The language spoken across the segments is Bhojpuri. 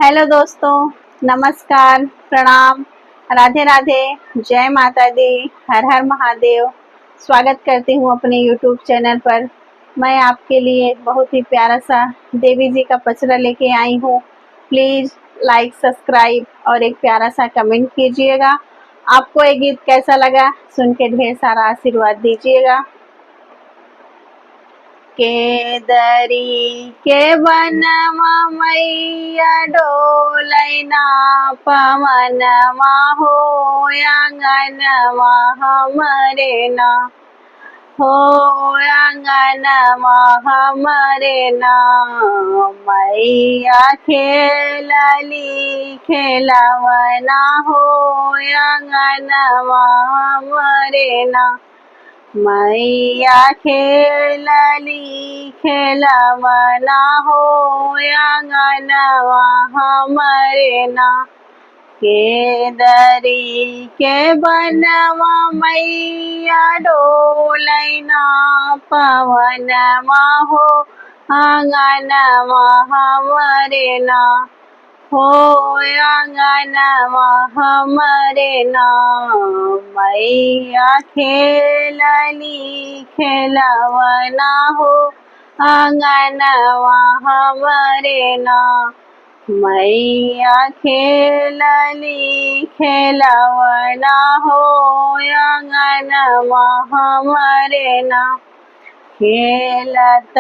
हेलो दोस्तों, नमस्कार, प्रणाम, राधे राधे, जय माता दी, हर हर महादेव। स्वागत करती हूँ अपने यूट्यूब चैनल पर। मैं आपके लिए बहुत ही प्यारा सा देवी जी का पचरा लेके आई हूँ। प्लीज़ लाइक, सब्सक्राइब और एक प्यारा सा कमेंट कीजिएगा। आपको ये गीत कैसा लगा सुन के ढेर सारा आशीर्वाद दीजिएगा। केदरी के बनवा मैया डोलैना पवनवा हो अंगनवा हमरे ना हो अंगनवा हमरे ना मैया खेलली खेलवना हो अंगनवा हमरे ना मैया खेलली खेलवना हो अंगनवा हमरे ना केदरी के बनवा मैया डोलैना पवनवा हो अंगनवा हमरे ना हो अंगनवा हमरे ना मैया खेलली खेलवना हो अंगनवा हमरे ना मैया खेलली खेलवना हो अंगनवा हमरे ना खेलत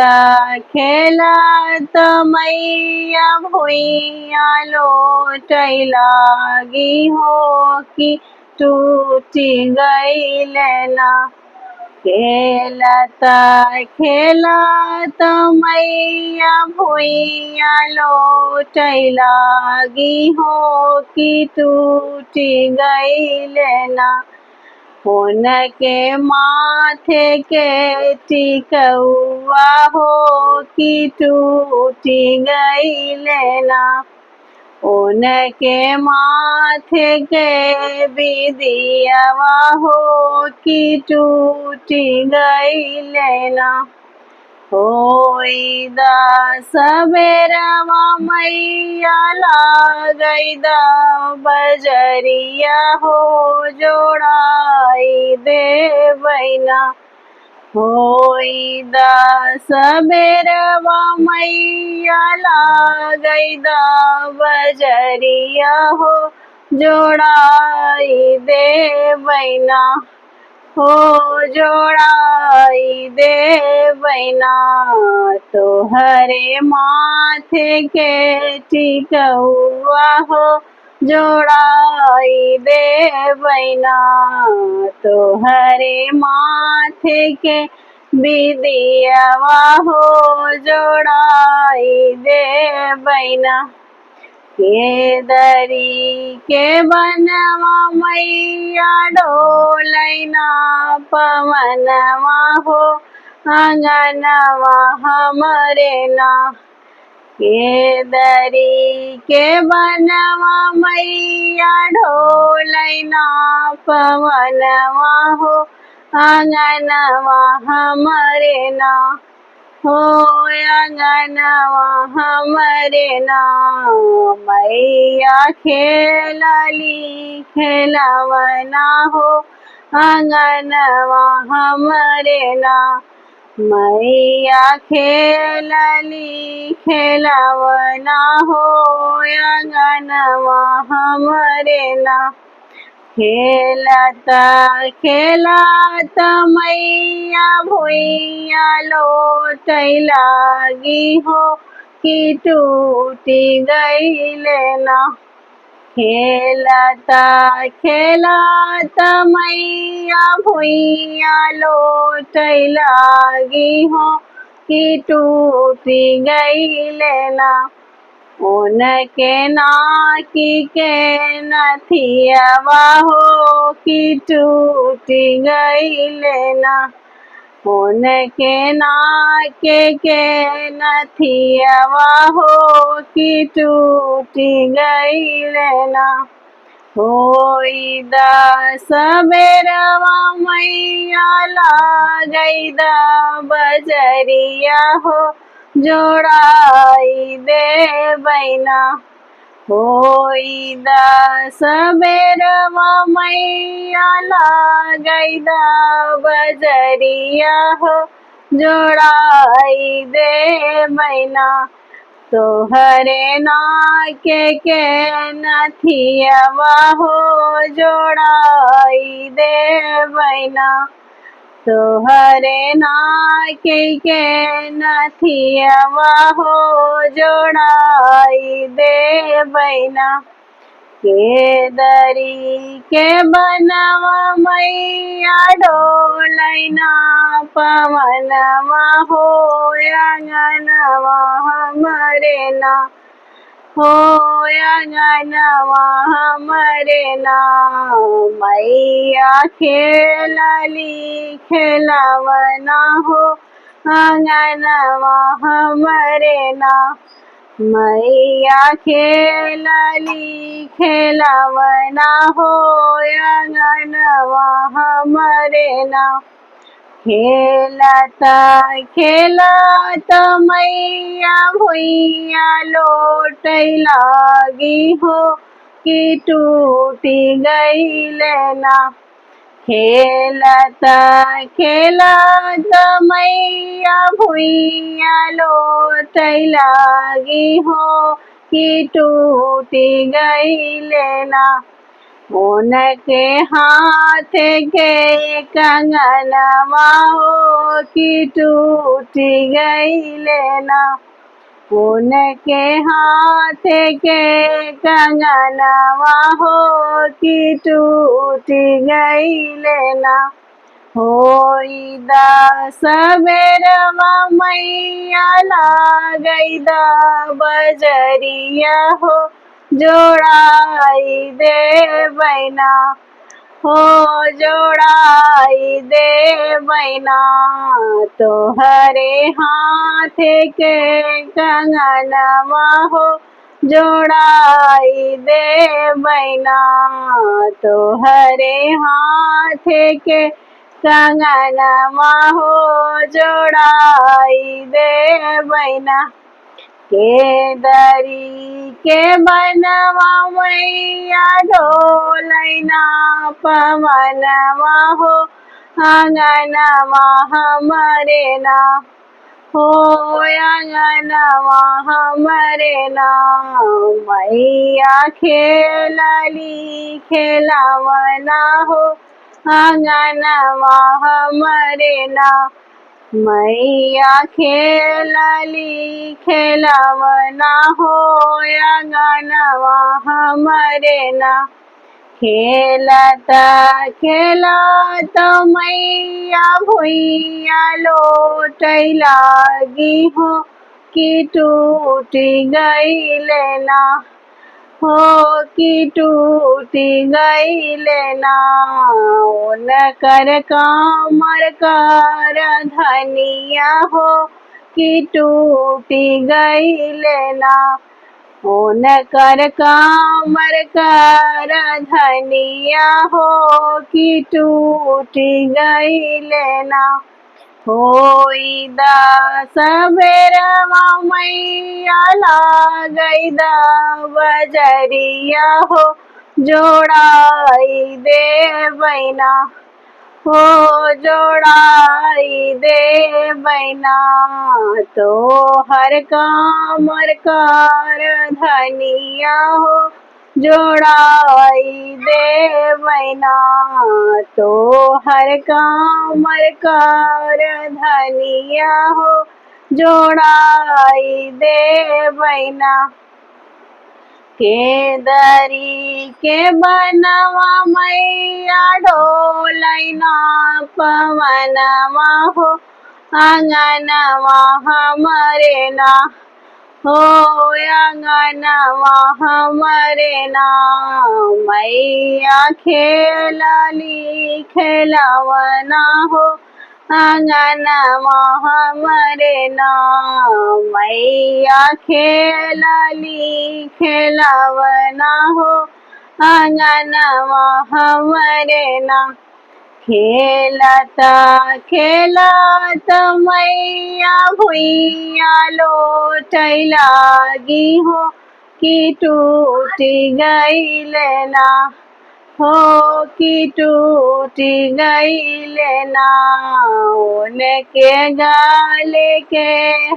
खेलत मैया भुइया लोटै लागी हो कि टूटी गईल ना खेलत खेलत मैया भुइया लोटै लागी हो कि टूटी गईल ना उनके माथे के टिकौआ हो कि टूटी गईल ना उनके माथे के बिदियावा हो कि टूटी गईल ना होई दा सबेरवा मैया लागई दा बजरिया हो जोड़ाई देवैना होई दा सबेरवा मैया लागई दा बजरिया हो जोड़ाई देवैना हो जोड़ाई देवैना तोहरे माथे के टिकौआ हो जोड़ाई देवैना तोहरे माथे के बिदियावा हो जोड़ाई देवैना केदरी के बनवा मैया डोलैना पवनवा हो अंगनवा हमरे ना केदरी के बनवा मैया डोलैना पवनवा हो अंगनवा हमरे ना हो अंगनवा हमरे ना मैया खेलली खेलवना हो अंगनवा हमरे ना मैया खेलली खेलवना हो अंगनवा हमरे ना खेलत खेलत मैया भुइया लोटै लागी हो कि टूटी गईल ना खेलत खेलत मैया भुइया लोटै लागी हो कि टूटी गईल ना उनके नाकी के नथियावा हो कि टूटी गईल ना उनके नाके के नथियावा हो कि टूटी गईल ना होई दा सबेरवा मैया लागई दा बजरिया हो जोड़ाई देवैना होई दस बेरवा मैया लागई दा बजरिया हो जोड़ाई दे मैना तोहरे के नथियवा हो जोड़ाई दे मैना तोहरे के नथियवा हो जोड़ाई दे बैना के दरी के बनवा मैया डोलैना पवनवा हो अंगनवा हमरे ना हो अंगनवा हमरे ना मैया खेलली खेलवना हो अंगनवा हमरे ना मैया खेलली खेलवना हो अंगनवा हमरे ना खेलता खेलता मैया भुइया लोट लागी हो कि टूटी गई लेना खेलता खेलता मैया भुइया लोट लागी हो कि टूटी गई लेना उनके हाथ के कंगनवा हो कि टूटी गई लेना उनके हाथ के कंगनवा हो कि टूटी गई लेना होई दस बेरवा मैया लागई दा बजरिया हो जोड़ाई दे बैना हो जोड़ाई दे बैना तोहरे हाथ के कंगनवा हो जोड़ाई दे बैना तोहरे हाथ के कंगनवा हो जोड़ाई दे बैना के दरी के बनवा मैया ढोलैना पवनवा हो अंगनवा हमरे ना हो अंगनवा हमरे ना मैया खेलली खेलवना हो अंगनवा हमरे ना मैया खेलली खेलवना हो अंगनवा हमरे ना खेलता खेलता मैया भुइया लोट लागी हो कि टूटी गई लेना हो कि टूटी गई लेना उनकर कामर कर धनिया हो कि टूटी गई लेना उनकर कामर कर धनिया हो कि टूटी गई लेना होई दस बेरवा मैया लागई दा बजरिया हो जोड़ाई दे बैना हो जोड़ाई दे बैना तो हर कामर कर धनिया हो जोड़ाई दे बैना तो हर कामर कर धनिया हो जोड़ाई दे बैना के दरी के बनवा मैया ढोलैना पवनवा हो अंगनवा हमरे ना हो अंगनवा हमरे ना मैया खेलली खेलवना हो अंगनवा हमरे ना मैया खेलली खेलवना हो अंगनवा हमरे ना खेलता खेलता मैया भुइया लोट लागी हो कि टूटी गई लेना हो कि टूटी गई लेना उनके गाले के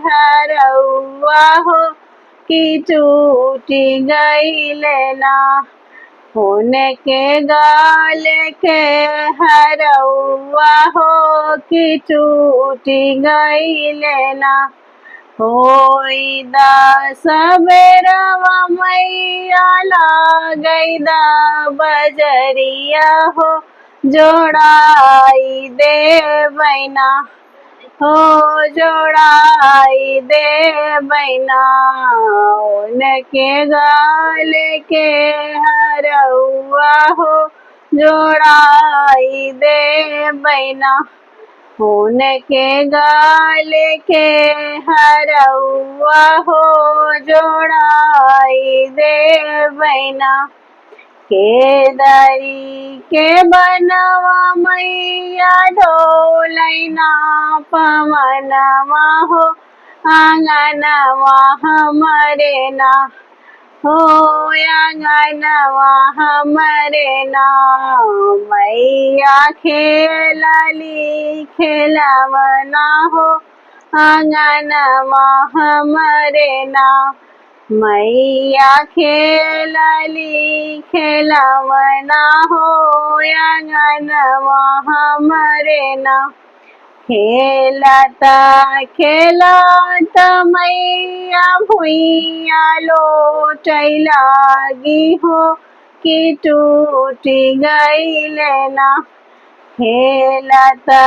हरौआ हो कि टूटी गई लेना उनके गाले के हरौआ हो कि टूटी गई लेना होई दा सबेरवा मैया लागई दा बजरिया हो जोड़ाई दे बैना हो जोड़ाई दे बैना उनके गाले के हरौआ हो जोड़ाई दे बैना उनके गाले के हरौआ हो जोड़ाई दे बैना केदारी के बनवा मैया ढोलैना पवनवा हो आंगनवा हमरे ना हो आंगनवा हमरे ना मैया खेलली खेलवना हो आंगनवा हमरे ना मैया खेलली खेलवना हो आंगनवा हमरे ना खेलता खेलता मैया भुइया लोटै लागी हो कि टूटी गई लेना खेलता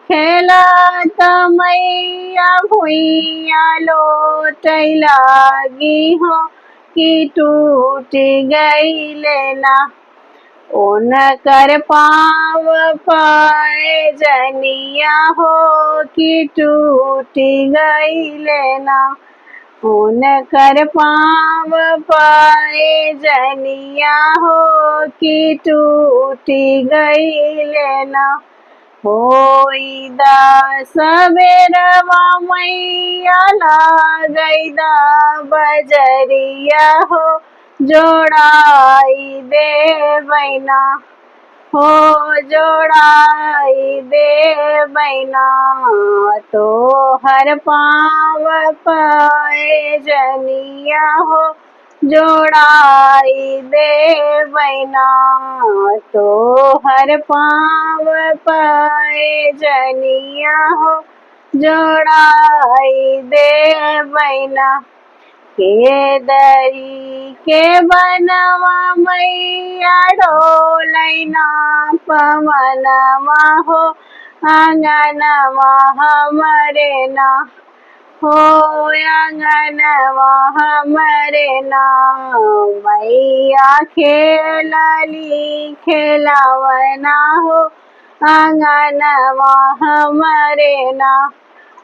खेलता मैया भुइया लोटै लागी हो कि टूटी गई लेना उनकर पाँव पाए जनिया हो कि टूटी गई लेना उनकर पाँव पाए जनिया हो कि टूटी गई लेना होई दा सबेरवा मैया लागई दा बजरिया हो जोड़ाई दे बैना हो जोड़ाई दे बैना तो हर पाँव पाए जनिया हो जोड़ाई दे बैना तो हर पाँव पाए जनिया हो जोड़ाई दे बैना केदरी के बनवा मैया ढोलैना पवनवा हो आंगनवा हमरे ना हो आंगनवा हमरे ना मैया खेलली खेलवना हो आंगनवा हमरे ना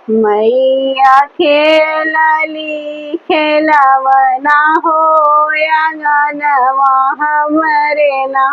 मैया खेलली खेलवना हो आंगनवा हमरे ना।